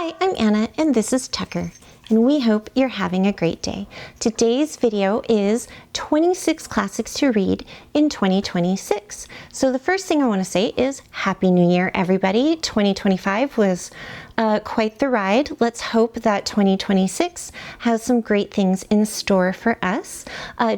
Hi, I'm Anna and this is Tucker, and we hope you're having a great day. Today's video is 26 classics to read in 2026. So the first thing I want to say is Happy New Year, everybody. 2025 was quite the ride. Let's hope that 2026 has some great things in store for us.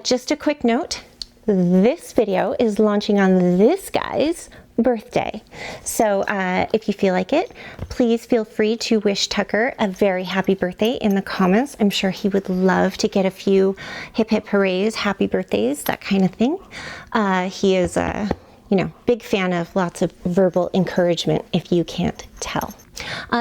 Just a quick note, this video is launching on this guy's birthday. So if you feel like it, please feel free to wish Tucker a very happy birthday in the comments. I'm sure he would love to get a few hip hip hoorays, happy birthdays, that kind of thing. He is a big fan of lots of verbal encouragement, if you can't tell.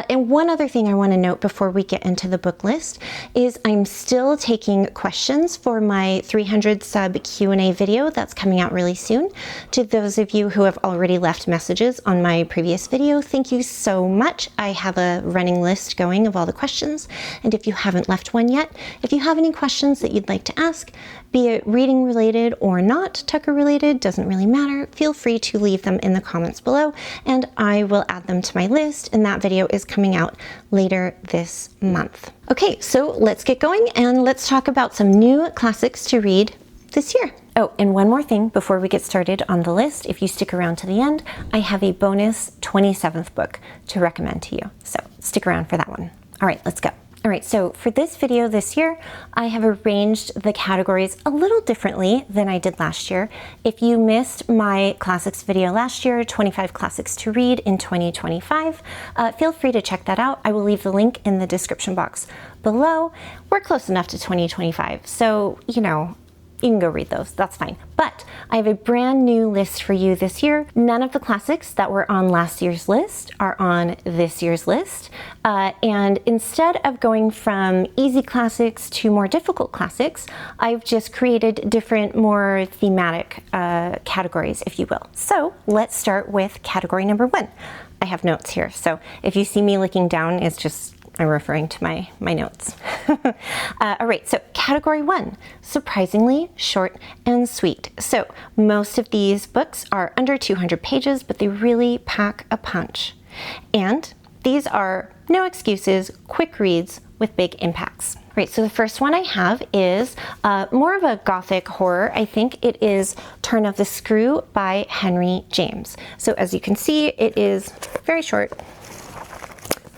And one other thing I want to note before we get into the book list is I'm still taking questions for my 300 sub Q&A video that's coming out really soon. To those of you who have already left messages on my previous video, thank you so much. I have a running list going of all the questions, and if you haven't left one yet, if you have any questions that you'd like to ask, be it reading related or not, Tucker related, doesn't really matter, feel free to leave them in the comments below and I will add them to my list, and that video is coming out later this month. Okay, so let's get going and let's talk about some new classics to read this year. Oh, and one more thing before we get started on the list. If you stick around to the end, I have a bonus 27th book to recommend to you. So stick around for that one. All right, let's go. All right, so for this video this year, I have arranged the categories a little differently than I did last year. If you missed my classics video last year, 25 classics to read in 2025, feel free to check that out. I will leave the link in the description box below. We're close enough to 2025, so, you can go read those, that's fine. But I have a brand new list for you this year. None of the classics that were on last year's list are on this year's list. And instead of going from easy classics to more difficult classics, I've just created different, more thematic categories, if you will. So let's start with category number 1. I have notes here, so if you see me looking down, it's just I'm referring to my notes. All right, so category 1, surprisingly short and sweet. So most of these books are under 200 pages, but they really pack a punch. And these are no excuses, quick reads with big impacts. All right, so the first one I have is more of a gothic horror. I think it is Turn of the Screw by Henry James. So as you can see, it is very short.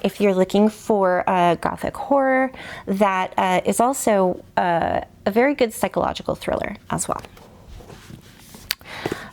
If you're looking for a gothic horror, that is also a very good psychological thriller as well.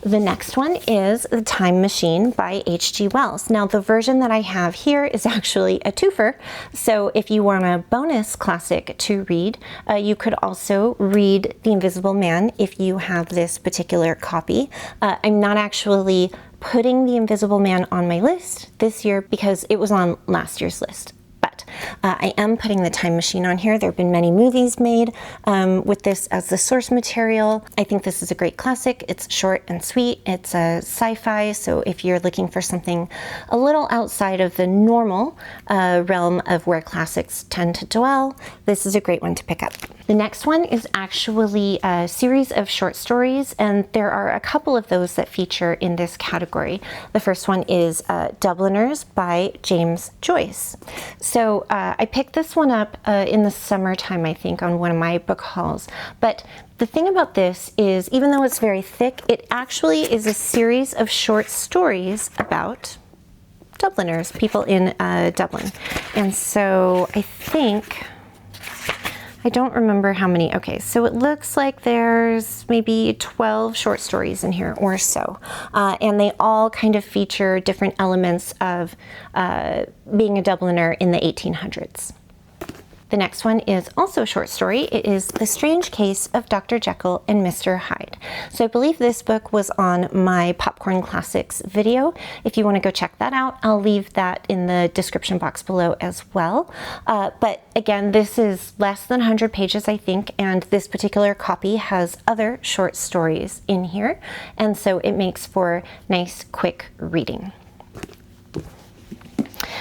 The next one is The Time Machine by H.G. Wells. Now, the version that I have here is actually a twofer, so if you want a bonus classic to read, you could also read The Invisible Man if you have this particular copy. I'm not actually putting The Invisible Man on my list this year because it was on last year's list. But I am putting The Time Machine on here. There have been many movies made with this as the source material. I think this is a great classic. It's short and sweet. It's a sci-fi, so if you're looking for something a little outside of the normal realm of where classics tend to dwell, this is a great one to pick up. The next one is actually a series of short stories, and there are a couple of those that feature in this category. The first one is Dubliners by James Joyce. So I picked this one up in the summertime, I think, on one of my book hauls. But the thing about this is, even though it's very thick, it actually is a series of short stories about Dubliners, people in Dublin. And so I don't remember how many. Okay, so it looks like there's maybe 12 short stories in here or so. And they all kind of feature different elements of being a Dubliner in the 1800s. The next one is also a short story. It is The Strange Case of Dr. Jekyll and Mr. Hyde. So I believe this book was on my Popcorn Classics video. If you want to go check that out, I'll leave that in the description box below as well. But again, this is less than 100 pages, I think, and this particular copy has other short stories in here, and so it makes for nice, quick reading.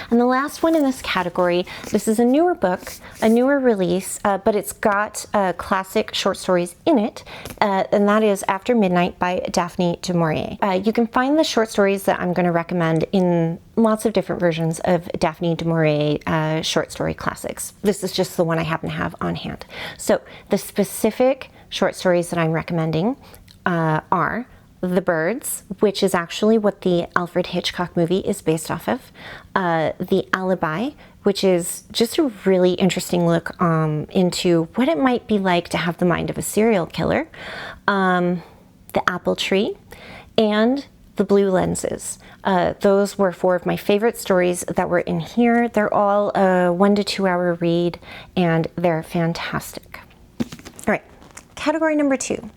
And the last one in this category, this is a newer book, a newer release, but it's got classic short stories in it, and that is After Midnight by Daphne du Maurier. You can find the short stories that I'm going to recommend in lots of different versions of Daphne du Maurier short story classics. This is just the one I happen to have on hand. So the specific short stories that I'm recommending are The Birds, which is actually what the Alfred Hitchcock movie is based off of, The Alibi, which is just a really interesting look into what it might be like to have the mind of a serial killer, The Apple Tree, and The Blue Lenses. Those were 4 of my favorite stories that were in here. They're all a 1 to 2 hour read, and they're fantastic. All right, category number 2,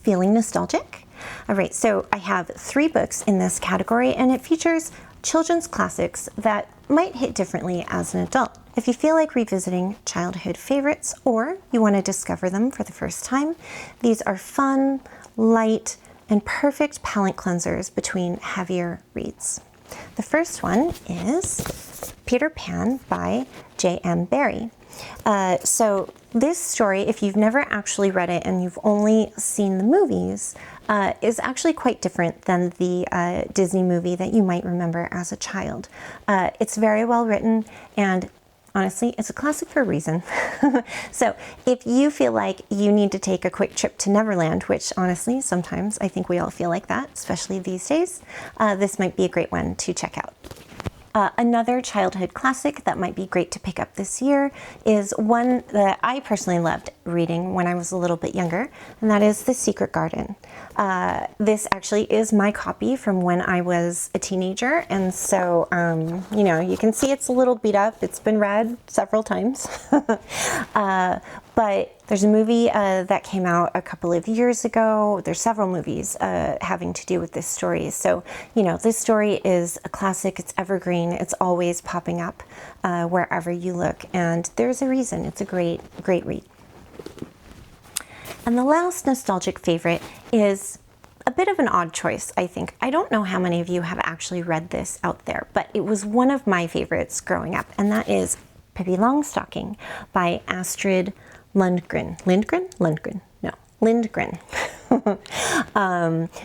feeling nostalgic. All right, so I have 3 books in this category, and it features children's classics that might hit differently as an adult. If you feel like revisiting childhood favorites or you want to discover them for the first time, these are fun, light, and perfect palate cleansers between heavier reads. The first one is Peter Pan by J.M. Barrie. So this story, if you've never actually read it and you've only seen the movies, is actually quite different than the Disney movie that you might remember as a child. It's very well written, and honestly, it's a classic for a reason. So if you feel like you need to take a quick trip to Neverland, which honestly, sometimes I think we all feel like that, especially these days, this might be a great one to check out. Another childhood classic that might be great to pick up this year is one that I personally loved reading when I was a little bit younger, and that is The Secret Garden. This actually is my copy from when I was a teenager, and so, you know, you can see it's a little beat up. It's been read several times. But there's a movie that came out a couple of years ago. There's several movies having to do with this story. So, you know, this story is a classic. It's evergreen. It's always popping up wherever you look. And there's a reason. It's a great, great read. And the last nostalgic favorite is a bit of an odd choice, I think. I don't know how many of you have actually read this out there, but it was one of my favorites growing up, and that is Pippi Longstocking by Astrid Lindgren. Lindgren? No, Lindgren.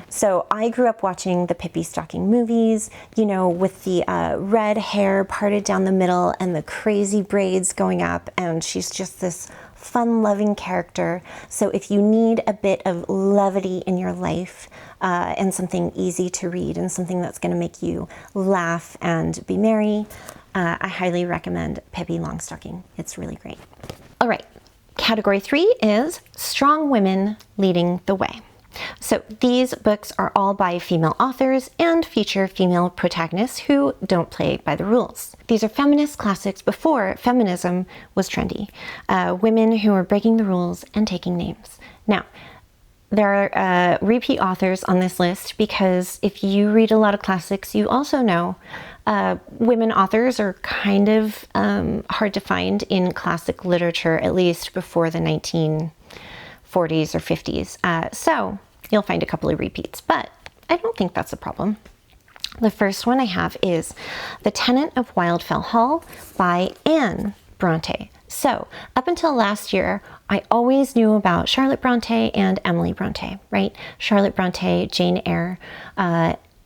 So I grew up watching the Pippi Stocking movies, you know, with the red hair parted down the middle and the crazy braids going up, and she's just this fun-loving character. So if you need a bit of levity in your life and something easy to read and something that's going to make you laugh and be merry, I highly recommend Pippi Longstocking. It's really great. All right, category 3 is Strong Women Leading the Way. So these books are all by female authors and feature female protagonists who don't play by the rules. These are feminist classics before feminism was trendy. Women who are breaking the rules and taking names. Now, there are repeat authors on this list because if you read a lot of classics, you also know women authors are kind of hard to find in classic literature, at least before the 1940s or 50s. So you'll find a couple of repeats, but I don't think that's a problem. The first one I have is The Tenant of Wildfell Hall by Anne Bronte. So up until last year, I always knew about Charlotte Bronte and Emily Bronte, right? Charlotte Bronte, Jane Eyre,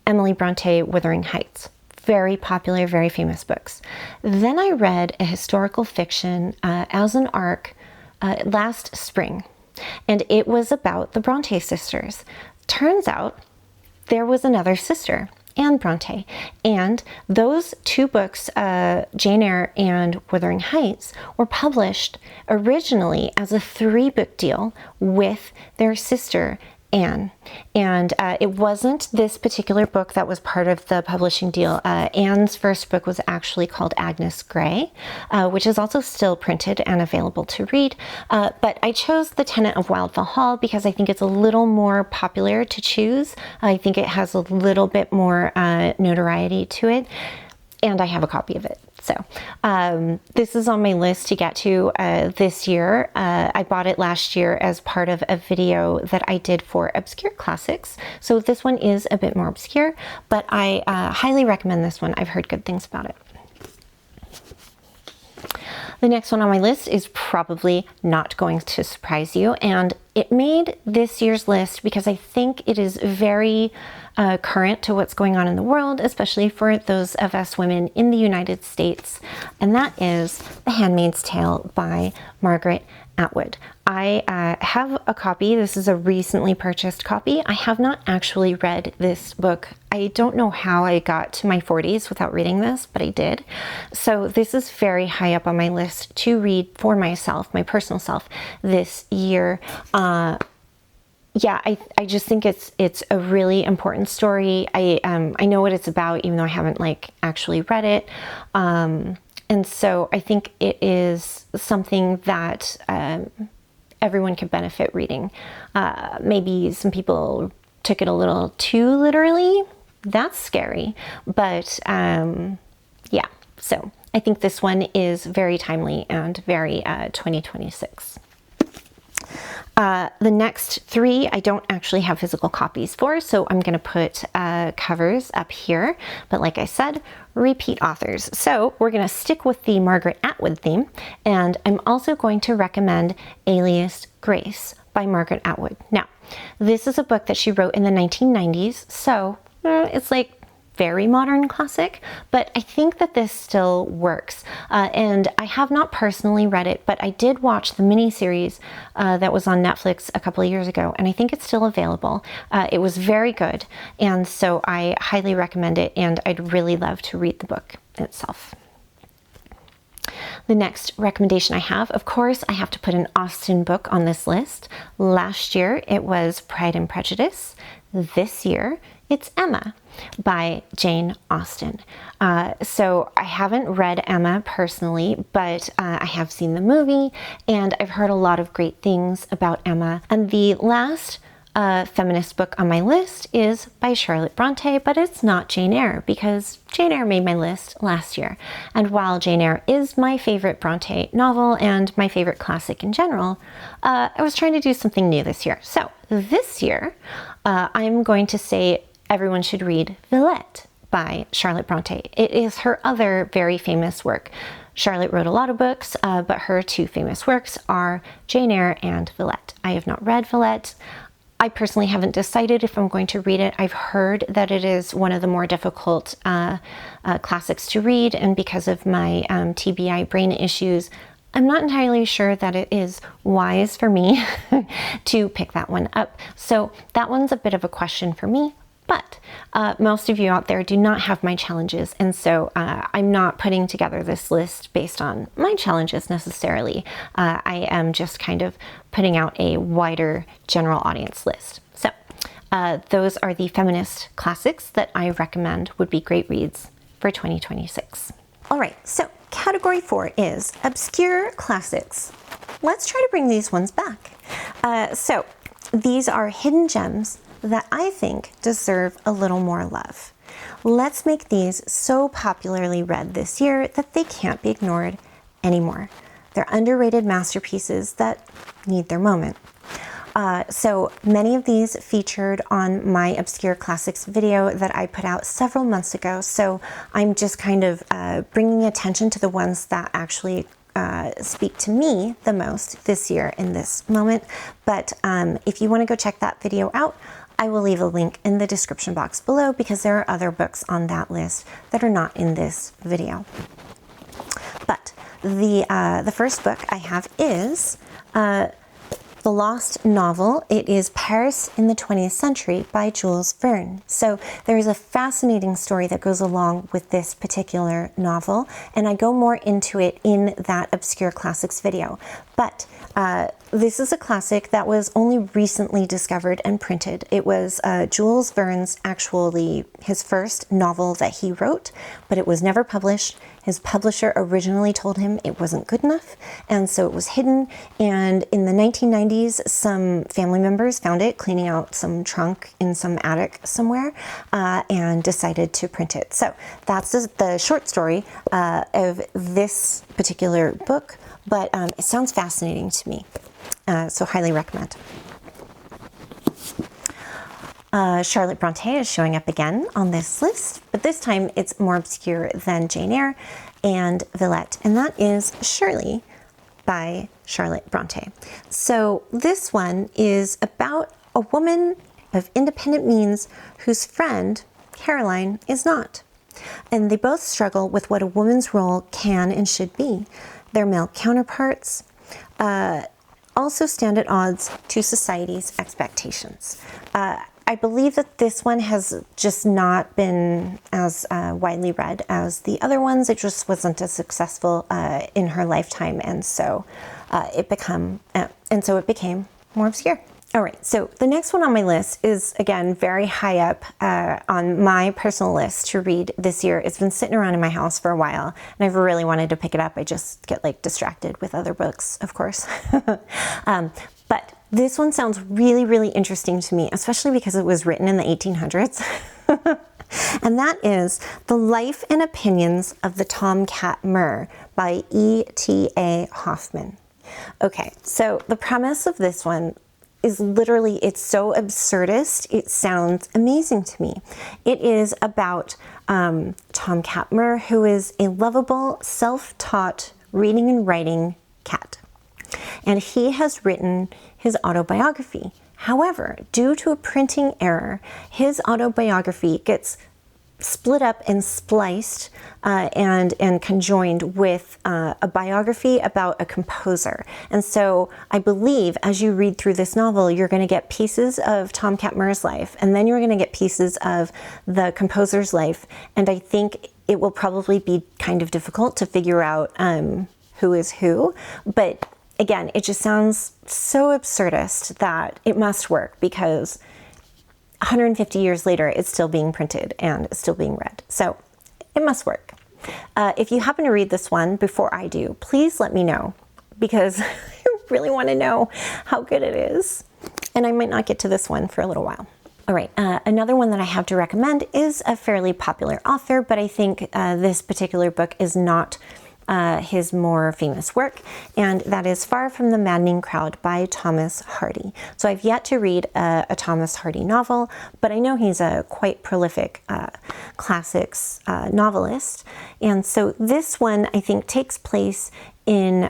Emily Bronte, Wuthering Heights. Very popular, very famous books. Then I read a historical fiction as an arc last spring, and it was about the Bronte sisters. Turns out there was another sister, Anne Bronte, and those 2 books, Jane Eyre and Wuthering Heights, were published originally as a 3-book deal with their sister Anne. And it wasn't this particular book that was part of the publishing deal. Anne's first book was actually called Agnes Grey, which is also still printed and available to read. But I chose The Tenant of Wildfell Hall because I think it's a little more popular to choose. I think it has a little bit more notoriety to it, and I have a copy of it. So this is on my list to get to this year. I bought it last year as part of a video that I did for obscure classics. So this one is a bit more obscure, but I highly recommend this one. I've heard good things about it. The next one on my list is probably not going to surprise you, and it made this year's list because I think it is very current to what's going on in the world, especially for those of us women in the United States, and that is The Handmaid's Tale by Margaret Atwood. I have a copy. This is a recently purchased copy. I have not actually read this book. I don't know how I got to my 40s without reading this, but I did. So this is very high up on my list to read for myself, my personal self, this year. Yeah, I just think it's a really important story. I know what it's about, even though I haven't actually read it. And so I think it is something that everyone could benefit reading. Maybe some people took it a little too literally. That's scary. But yeah, so I think this one is very timely and very 2026. The next three I don't actually have physical copies for, so I'm going to put covers up here. But like I said, repeat authors. So we're going to stick with the Margaret Atwood theme, and I'm also going to recommend Alias Grace by Margaret Atwood. Now, this is a book that she wrote in the 1990s, so it's like very modern classic, but I think that this still works. And I have not personally read it, but I did watch the miniseries that was on Netflix a couple of years ago, and I think it's still available. It was very good, and so I highly recommend it, and I'd really love to read the book itself. The next recommendation I have, of course, I have to put an Austen book on this list. Last year, it was Pride and Prejudice. This year, it's Emma by Jane Austen. So I haven't read Emma personally, but I have seen the movie and I've heard a lot of great things about Emma. And the last feminist book on my list is by Charlotte Bronte, but it's not Jane Eyre because Jane Eyre made my list last year. And while Jane Eyre is my favorite Bronte novel and my favorite classic in general, I was trying to do something new this year. So this year, I'm going to say everyone should read Villette by Charlotte Bronte. It is her other very famous work. Charlotte wrote a lot of books, but her two famous works are Jane Eyre and Villette. I have not read Villette. I personally haven't decided if I'm going to read it. I've heard that it is one of the more difficult classics to read, and because of my TBI brain issues, I'm not entirely sure that it is wise for me to pick that one up. So that one's a bit of a question for me. But most of you out there do not have my challenges, and so I'm not putting together this list based on my challenges necessarily. I am just kind of putting out a wider general audience list. So those are the feminist classics that I recommend would be great reads for 2026. All right, so category 4 is obscure classics. Let's try to bring these ones back. So these are hidden gems that I think deserve a little more love. Let's make these so popularly read this year that they can't be ignored anymore. They're underrated masterpieces that need their moment. So many of these featured on my Obscure Classics video that I put out several months ago, so I'm just kind of bringing attention to the ones that actually speak to me the most this year in this moment. But if you want to go check that video out, I will leave a link in the description box below because there are other books on that list that are not in this video. But the first book I have is the lost novel. It is Paris in the 20th Century by Jules Verne. So there is a fascinating story that goes along with this particular novel, and I go more into it in that Obscure Classics video. But this is a classic that was only recently discovered and printed. It was Jules Verne's his first novel that he wrote, but it was never published. His publisher originally told him it wasn't good enough, and so it was hidden. And in the 1990s, some family members found it cleaning out some trunk in some attic somewhere and decided to print it. So that's the short story of this particular book, but it sounds fascinating to me, so highly recommend. Charlotte Bronte is showing up again on this list, but this time it's more obscure than Jane Eyre. and Villette, and that is Shirley by Charlotte Bronte. So this one is about a woman of independent means whose friend, Caroline, is not. And they both struggle with what a woman's role can and should be. Their male counterparts also stand at odds to society's expectations. I believe that this one has just not been as widely read as the other ones. It just wasn't as successful in her lifetime, and so it became more obscure. All right, so the next one on my list is, again, very high up on my personal list to read this year. It's been sitting around in my house for a while, and I've really wanted to pick it up. I just get like distracted with other books, of course. But this one sounds really, really interesting to me, especially because it was written in the 1800s. And that is The Life and Opinions of the Tomcat Murr by E.T.A. Hoffman. Okay, so the premise of this one is literally, it's so absurdist, it sounds amazing to me. It is about Tomcat Murr, who is a lovable, self-taught reading and writing cat. And he has written his autobiography. However, due to a printing error, his autobiography gets split up and spliced and conjoined with a biography about a composer. And so I believe as you read through this novel, you're going to get pieces of Tomcat Murr's life, and then you're going to get pieces of the composer's life. And I think it will probably be kind of difficult to figure out who is who. But again, it just sounds so absurdist that it must work, because 150 years later, it's still being printed and it's still being read. So it must work. If you happen to read this one before I do, please let me know, because I really want to know how good it is. And I might not get to this one for a little while. All right, another one that I have to recommend is a fairly popular author, but I think this particular book is not his more famous work, and that is Far from the Maddening Crowd by Thomas Hardy. So I've yet to read a Thomas Hardy novel, but I know he's a quite prolific classics novelist. And so this one, I think, takes place in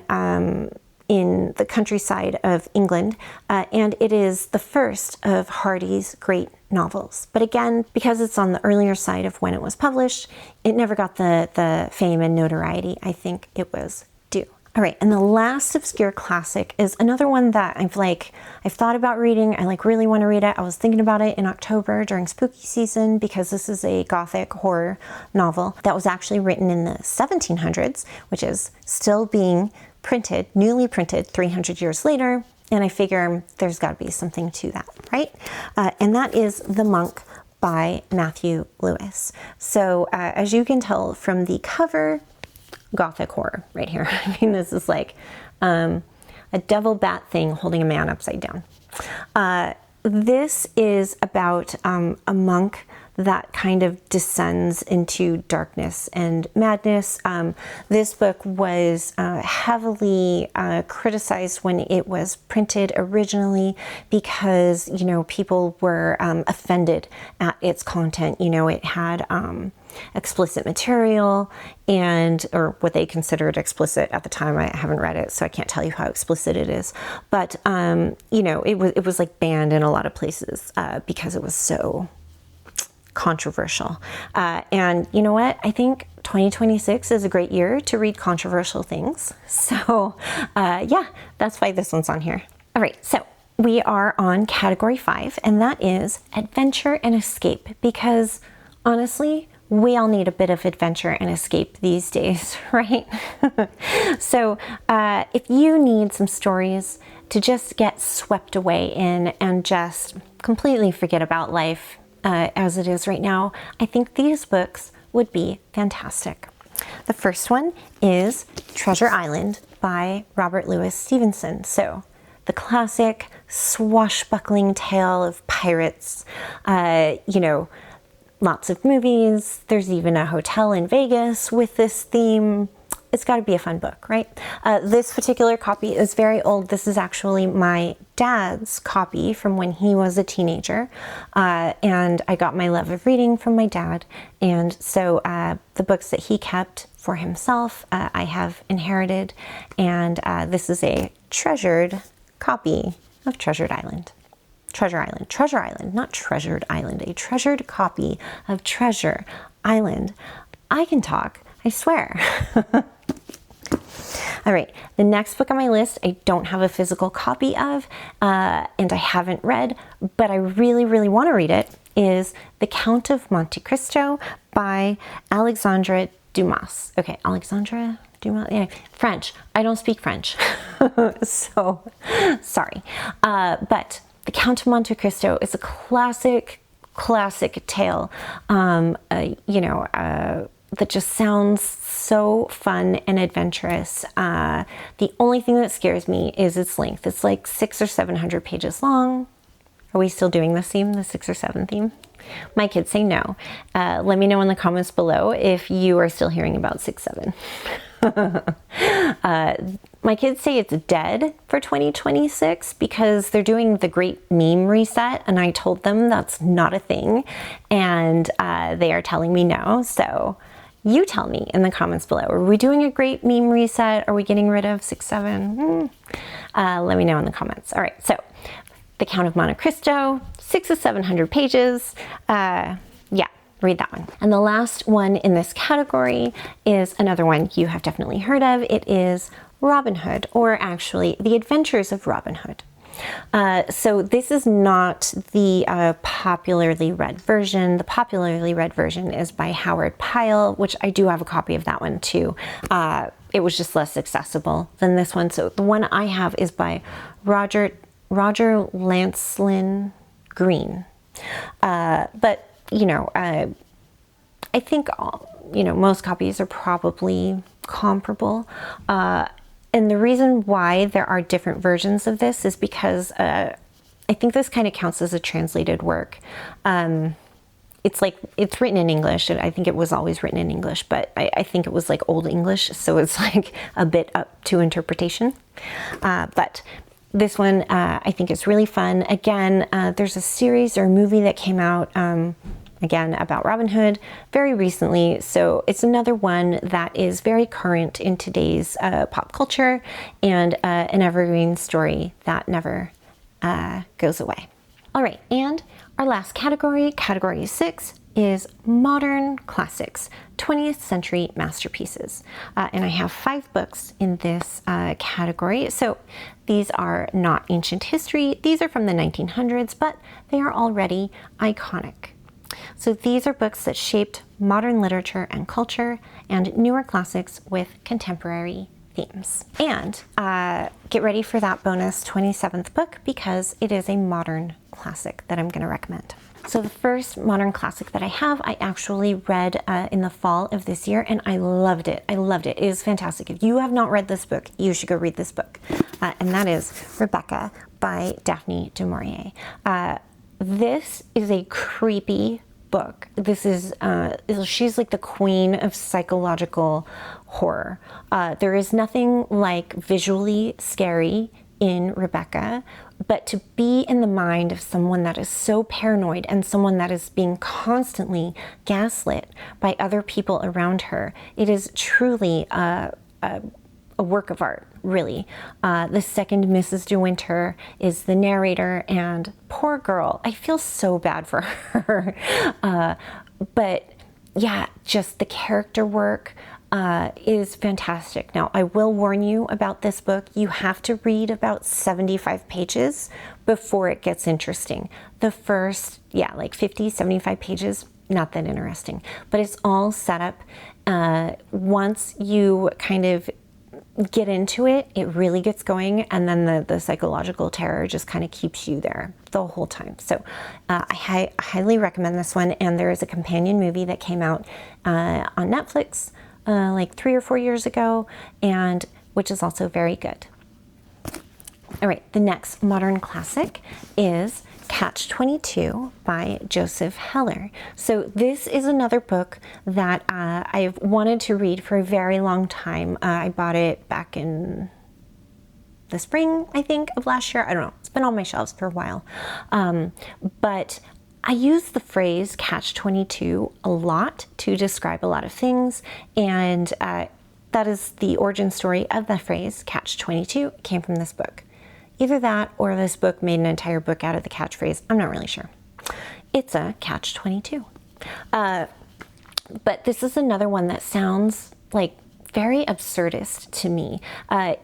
the countryside of England, and it is the first of Hardy's great novels. But again, because it's on the earlier side of when it was published, it never got the fame and notoriety I think it was due. All right, and the last obscure classic is another one that I've thought about reading. I really want to read it. I was thinking about it in October during spooky season, because this is a gothic horror novel that was actually written in the 1700s, which is still being printed, newly printed 300 years later. And I figure there's got to be something to that, right? And that is The Monk by Matthew Lewis. So as you can tell from the cover, gothic horror right here. I mean, this is like a devil bat thing holding a man upside down. This is about a monk that kind of descends into darkness and madness. This book was heavily criticized when it was printed originally, because, people were offended at its content. It had explicit material, or what they considered explicit at the time. I haven't read it, so I can't tell you how explicit it is. But, it was like banned in a lot of places because it was so controversial. And you know what? I think 2026 is a great year to read controversial things. So yeah, that's why this one's on here. All right, so we are on category 5, and that is adventure and escape, because honestly, we all need a bit of adventure and escape these days, right? So if you need some stories to just get swept away in and just completely forget about life as it is right now, I think these books would be fantastic. The first one is Treasure Island by Robert Louis Stevenson. So the classic swashbuckling tale of pirates, lots of movies. There's even a hotel in Vegas with this theme. it's got to be a fun book, right? This particular copy is very old. This is actually my dad's copy from when he was a teenager. And I got my love of reading from my dad. And so the books that he kept for himself, I have inherited. And this is a treasured copy of Treasure Island, not Treasured Island, a treasured copy of Treasure Island. I can talk, I swear. All right, the next book on my list, I don't have a physical copy of, and I haven't read, but I really, really want to read it, is The Count of Monte Cristo by Alexandre Dumas. Okay, Alexandre Dumas, yeah, French. I don't speak French, so sorry. But The Count of Monte Cristo is a classic tale, that just sounds so fun and adventurous. The only thing that scares me is its length. It's like 600 or 700 pages long. Are we still doing this theme, the 6 or 7 theme? My kids say no. Let me know in the comments below if you are still hearing about 6, 7. My kids say it's dead for 2026 because they're doing the great meme reset, and I told them that's not a thing, and they are telling me no. So you tell me in the comments below, are we doing a great meme reset? Are we getting rid of 6, 7? Let me know in the comments. All right, so The Count of Monte Cristo, 600 to 700 pages. Yeah, read that one. And the last one in this category is another one you have definitely heard of. It is Robin Hood, or actually The Adventures of Robin Hood. So this is not the popularly read version. The popularly read version is by Howard Pyle, which I do have a copy of that one too. It was just less accessible than this one. So the one I have is by Roger Lancelyn Green. But I think most copies are probably comparable. And the reason why there are different versions of this is because I think this kind of counts as a translated work. It's written in English. I think it was always written in English, but I think it was like Old English, so it's like a bit up to interpretation. But this one I think is really fun. Again, there's a series or movie that came out again about Robin Hood very recently, so it's another one that is very current in today's pop culture, and an evergreen story that never goes away. All right, and our last category, category 6, is modern classics, 20th century masterpieces. And I have 5 books in this category. So these are not ancient history. These are from the 1900s, but they are already iconic. So these are books that shaped modern literature and culture, and newer classics with contemporary themes. And get ready for that bonus 27th book, because it is a modern classic that I'm going to recommend. So the first modern classic that I have, I actually read in the fall of this year, and I loved it. I loved it. It is fantastic. If you have not read this book, you should go read this book. And that is Rebecca by Daphne du Maurier. This is a creepy book. This is, she's like the queen of psychological horror. There is nothing like visually scary in Rebecca, but to be in the mind of someone that is so paranoid and someone that is being constantly gaslit by other people around her, it is truly a work of art, really. The second Mrs. De Winter is the narrator, and poor girl, I feel so bad for her. But yeah, just the character work is fantastic. Now, I will warn you about this book. You have to read about 75 pages before it gets interesting. The first, like 50, 75 pages, not that interesting. But it's all set up. Once you kind of get into it, it really gets going, and then the psychological terror just kind of keeps you there the whole time. So I highly recommend this one, and there is a companion movie that came out on Netflix like 3 or 4 years ago, and which is also very good. All right, the next modern classic is Catch-22 by Joseph Heller. So this is another book that I've wanted to read for a very long time. I bought it back in the spring, I think, of last year. I don't know. It's been on my shelves for a while. But I use the phrase catch-22 a lot to describe a lot of things, and that is the origin story of the phrase catch-22. It came from this book. Either that or this book made an entire book out of the catchphrase. I'm not really sure. It's a catch-22. But this is another one that sounds like very absurdist to me.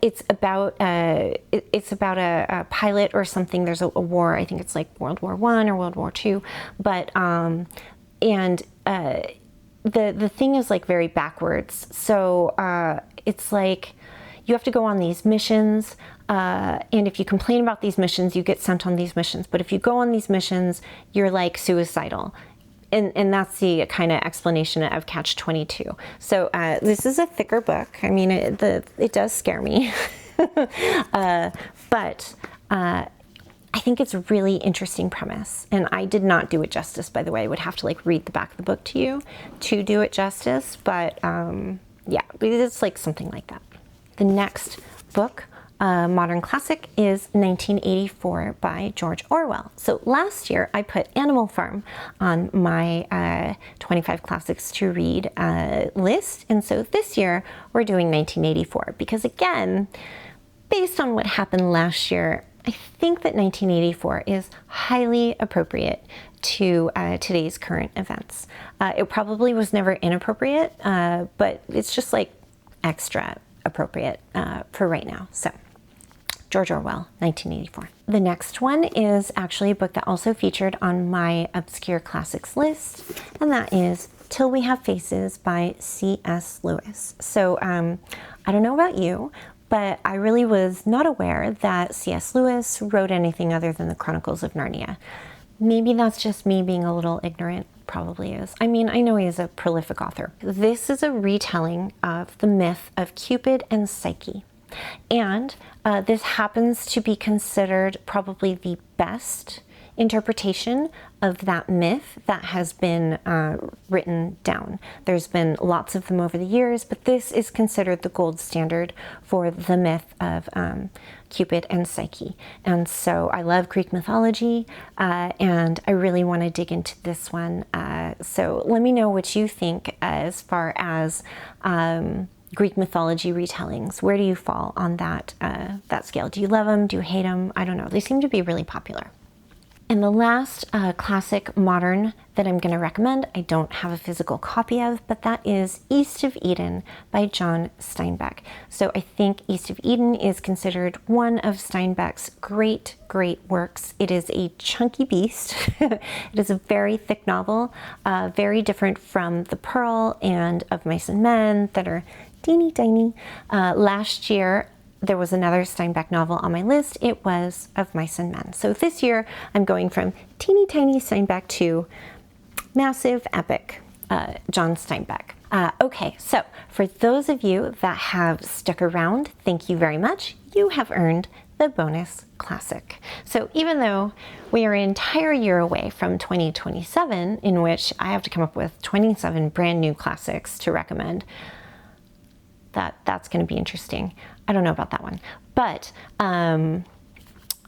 It's about a pilot or something. There's a war. I think it's like World War I or World War II. But the thing is like very backwards. So it's like you have to go on these missions, and if you complain about these missions, you get sent on these missions. But if you go on these missions, you're like suicidal. And that's the kind of explanation of Catch-22. So this is a thicker book. I mean, it does scare me. But I think it's a really interesting premise. And I did not do it justice, by the way. I would have to like read the back of the book to you to do it justice. But yeah, it's like something like that. The next book, modern classic, is 1984 by George Orwell. So last year I put Animal Farm on my 25 classics to read list. And so this year we're doing 1984 because, again, based on what happened last year, I think that 1984 is highly appropriate to today's current events. It probably was never inappropriate, but it's just like extra appropriate for right now. So George Orwell, 1984. The next one is actually a book that also featured on my obscure classics list, and that is Till We Have Faces by C.S. Lewis. So I don't know about you, but I really was not aware that C.S. Lewis wrote anything other than the Chronicles of Narnia. Maybe that's just me being a little ignorant. Probably is. I mean, I know he is a prolific author. This is a retelling of the myth of Cupid and Psyche. And this happens to be considered probably the best interpretation of that myth that has been written down. There's been lots of them over the years, but this is considered the gold standard for the myth of Cupid and Psyche. And so I love Greek mythology, and I really want to dig into this one. So let me know what you think as far as Greek mythology retellings. Where do you fall on that scale? Do you love them? Do you hate them? I don't know. They seem to be really popular. And the last classic modern that I'm going to recommend, I don't have a physical copy of, but that is East of Eden by John Steinbeck. So I think East of Eden is considered one of Steinbeck's great works. It is a chunky beast. It is a very thick novel, very different from The Pearl and Of Mice and Men that are teeny tiny. Last year, there was another Steinbeck novel on my list. It was Of Mice and Men. So this year, I'm going from teeny tiny Steinbeck to massive epic John Steinbeck. Okay, so for those of you that have stuck around, thank you very much. You have earned the bonus classic. So even though we are an entire year away from 2027, in which I have to come up with 27 brand new classics to recommend, that's going to be interesting. I don't know about that one, but I'm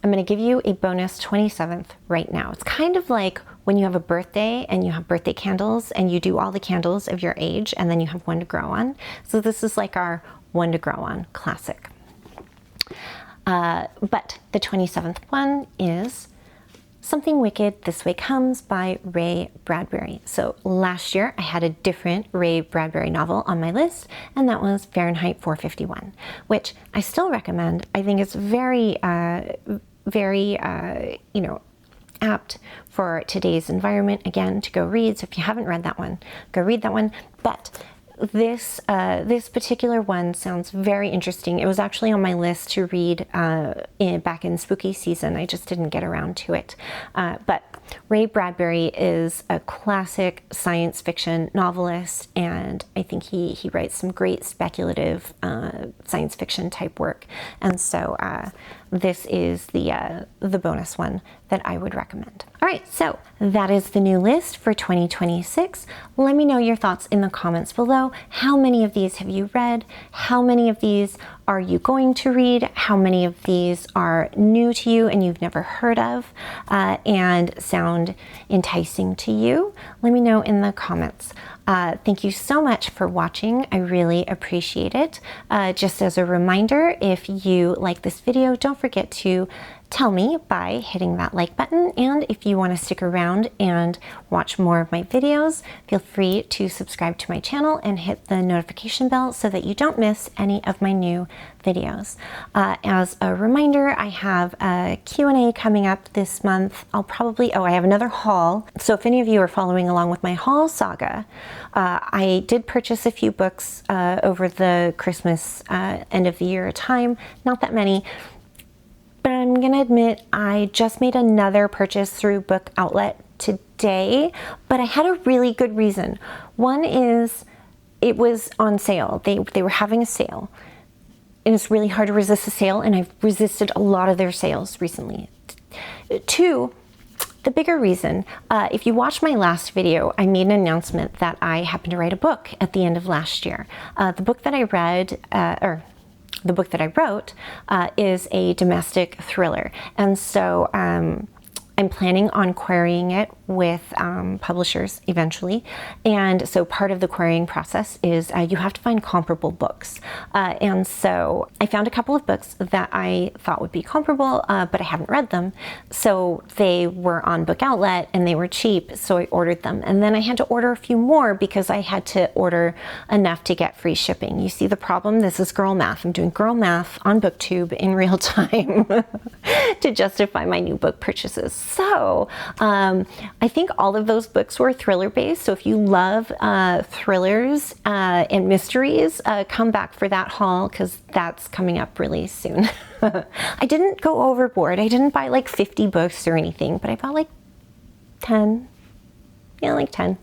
going to give you a bonus 27th right now. It's kind of like when you have a birthday and you have birthday candles and you do all the candles of your age and then you have one to grow on. So this is like our one to grow on classic. But the 27th one is Something Wicked This Way Comes by Ray Bradbury. So last year I had a different Ray Bradbury novel on my list, and that was Fahrenheit 451, which I still recommend. I think it's very, apt for today's environment, again, to go read. So if you haven't read that one, go read that one. But this particular one sounds very interesting. It was actually on my list to read back in spooky season. I just didn't get around to it. But Ray Bradbury is a classic science fiction novelist, and I think he writes some great speculative science fiction type work. And so this is the bonus one that I would recommend. All right, so that is the new list for 2026. Let me know your thoughts in the comments below. How many of these have you read? How many of these are you going to read? How many of these are new to you and you've never heard of and sound enticing to you? Let me know in the comments. Thank you so much for watching. I really appreciate it. Just as a reminder, if you like this video, don't forget to tell me by hitting that like button. And if you want to stick around and watch more of my videos, feel free to subscribe to my channel and hit the notification bell so that you don't miss any of my new videos. As a reminder, I have a Q&A coming up this month. I have another haul. So if any of you are following along with my haul saga, I did purchase a few books over the Christmas end of the year time, not that many. But I'm gonna admit, I just made another purchase through Book Outlet today, but I had a really good reason. One is it was on sale. They were having a sale. And it's really hard to resist a sale, and I've resisted a lot of their sales recently. Two, the bigger reason, if you watched my last video, I made an announcement that I happened to write a book at the end of last year. The book that I read, the book that I wrote is a domestic thriller. And so I'm planning on querying it with publishers eventually. And so part of the querying process is you have to find comparable books. And so I found a couple of books that I thought would be comparable, but I haven't read them. So they were on Book Outlet and they were cheap, so I ordered them. And then I had to order a few more because I had to order enough to get free shipping. You see the problem? This is girl math. I'm doing girl math on booktube in real time to justify my new book purchases. So I think all of those books were thriller based. So if you love thrillers and mysteries, come back for that haul because that's coming up really soon. I didn't go overboard. I didn't buy like 50 books or anything, but I bought like 10. Yeah, like 10.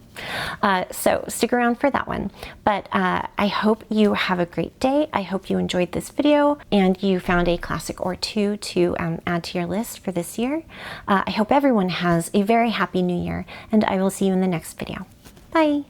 So stick around for that one. But I hope you have a great day. I hope you enjoyed this video and you found a classic or two to add to your list for this year. I hope everyone has a very happy new year, and I will see you in the next video. Bye.